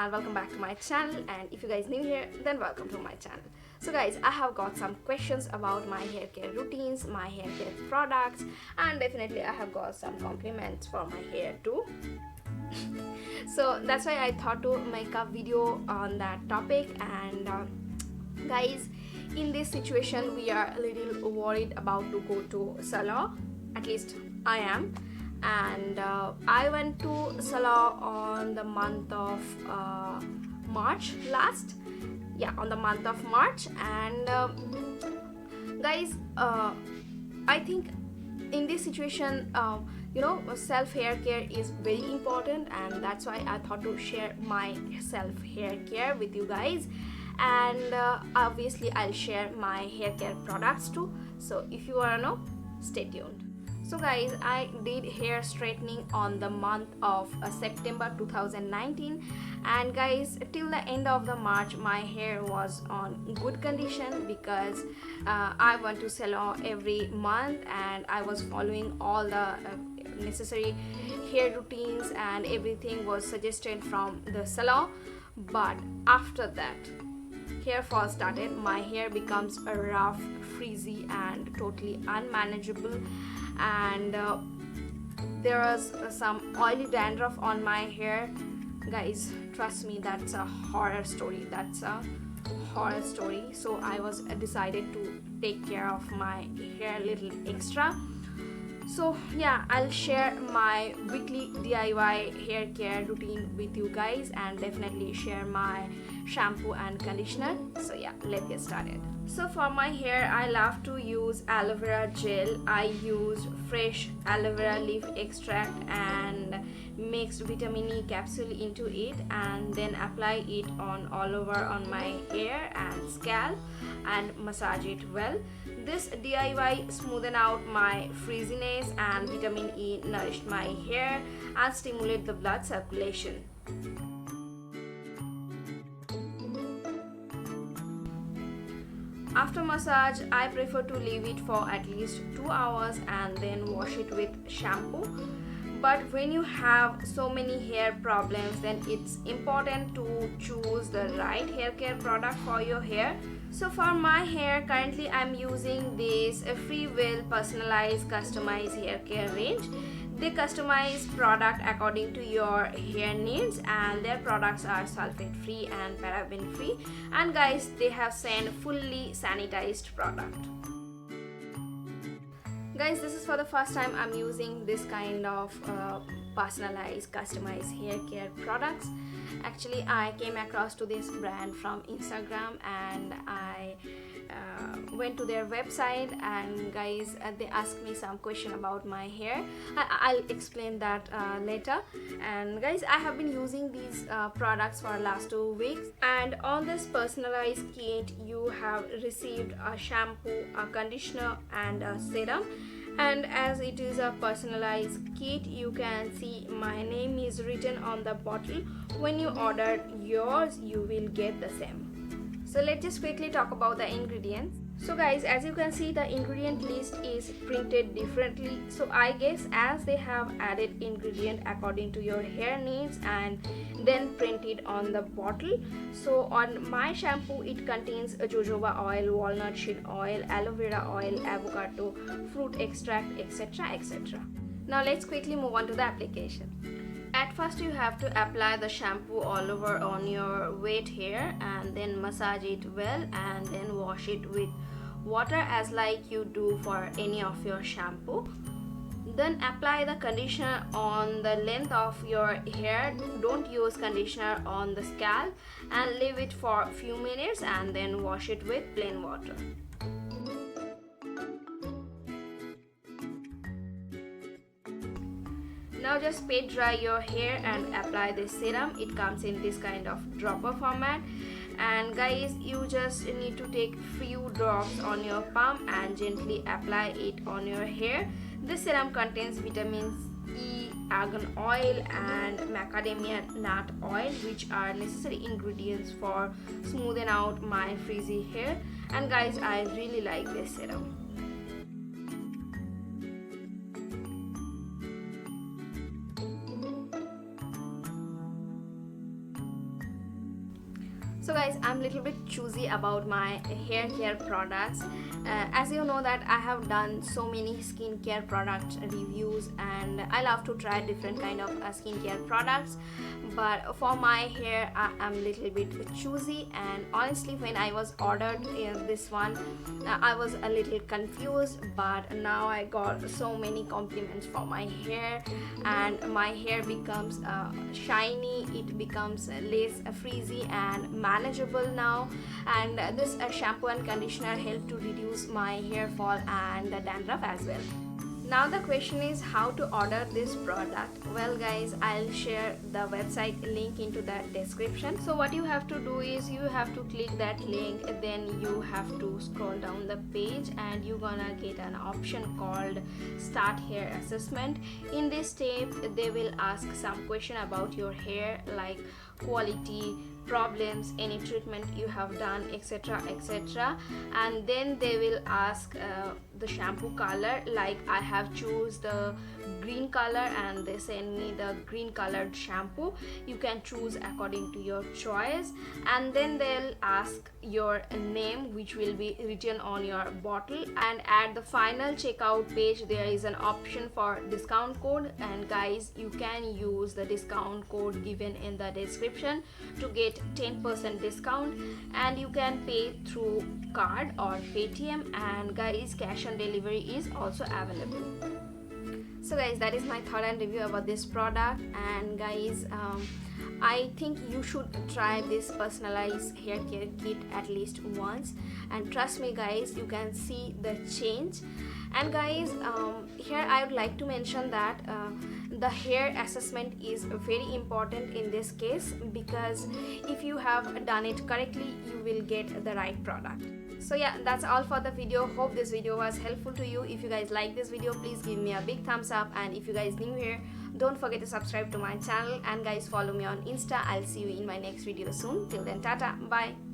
and welcome back to my channel. And if you guys new here, then welcome to my channel. So guys, I have got some questions about my hair care routines, my hair care products, and definitely I have got some compliments for my hair too. So that's why I thought to make a video on that topic. And guys, in this situation we are a little worried about to go to salon. At least I am. And I went to salon on the month of March last. Yeah, on the month of March. And guys, I think in this situation, self hair care is very important, and that's why I thought to share my self hair care with you guys. And obviously I'll share my hair care products too, so if you wanna know, stay tuned. So guys, I did hair straightening on the month of September 2019, and guys, till the end of the March my hair was on good condition because I went to salon every month and I was following all the necessary hair routines, and everything was suggested from the salon. But after that, hair fall started. My hair becomes a rough, frizzy and totally unmanageable, and there was some oily dandruff on my hair. Guys, trust me, that's a horror story. So I was decided to take care of my hair a little extra. So yeah, I'll share my weekly DIY hair care routine with you guys, and definitely share my shampoo and conditioner. So yeah, let's get started. So for my hair, I love to use aloe vera gel. I use fresh aloe vera leaf extract and mixed vitamin E capsule into it, and then apply it on all over on my hair and scalp and massage it well. This DIY smoothen out my frizziness, and vitamin E nourished my hair and stimulate the blood circulation. After massage, I prefer to leave it for at least 2 hours and then wash it with shampoo. But when you have so many hair problems, then it's important to choose the right hair care product for your hair. So for my hair, currently I'm using this Freewill Personalized Customized Hair Care range. They customize product according to your hair needs, and their products are sulfate free and paraben free, and guys, they have sent fully sanitized product. Guys, this is for the first time I'm using this kind of personalized customized hair care products. Actually, I came across to this brand from Instagram, and I went to their website, and guys, they asked me some question about my hair. I'll explain that later. And guys, I have been using these products for last 2 weeks, and on this personalized kit you have received a shampoo, a conditioner and a serum. And as it is a personalized kit, you can see my name is written on the bottle. When you order yours, you will get the same. So let's just quickly talk about the ingredients. So guys, as you can see, the ingredient list is printed differently. So I guess as they have added ingredient according to your hair needs and then printed on the bottle. So on my shampoo, it contains a jojoba oil, walnut sheen oil, aloe vera oil, avocado, fruit extract, etc, etc. Now let's quickly move on to the application. At first you have to apply the shampoo all over on your wet hair, and then massage it well, and then wash it with water as like you do for any of your shampoo. Then apply the conditioner on the length of your hair. Don't use conditioner on the scalp, and leave it for a few minutes, and then wash it with plain water. Now just spray dry your hair and apply this serum. It comes in this kind of dropper format, and guys, you just need to take few drops on your palm and gently apply it on your hair. This serum contains vitamins E, argan oil and macadamia nut oil, which are necessary ingredients for smoothing out my frizzy hair. And guys, I really like this serum. guys, I'm a little bit choosy about my hair care products. As you know that I have done so many skincare product reviews and I love to try different kind of skincare products, but for my hair I'm a little bit choosy. And honestly, when I was ordered this one, I was a little confused, but now I got so many compliments for my hair, and my hair becomes shiny, it becomes less frizzy and manageable now. And this shampoo and conditioner help to reduce my hair fall and dandruff as well. Now the question is how to order this product. Well guys, I'll share the website link into the description. So what you have to do is you have to click that link, then you have to scroll down the page and you're gonna get an option called start hair assessment. In this step they will ask some question about your hair like quality, problems, any treatment you have done, etc, etc. And then they will ask the shampoo color, like I have choose the green color and they send me the green colored shampoo. You can choose according to your choice. And then they'll ask your name, which will be written on your bottle. And at the final checkout page there is an option for discount code, and guys, you can use the discount code given in the description to get 10% discount. And you can pay through card or Paytm, and guys, cash on delivery is also available. So guys, that is my thought and review about this product. And guys, I think you should try this personalized hair care kit at least once, and trust me guys, you can see the change. And guys, here I would like to mention that the hair assessment is very important in this case, because if you have done it correctly you will get the right product. So yeah, that's all for the video. Hope this video was helpful to you. If you guys like this video, please give me a big thumbs up, and if you guys new here, don't forget to subscribe to my channel, and guys, follow me on Insta. I'll see you in my next video soon. Till then, tata, bye.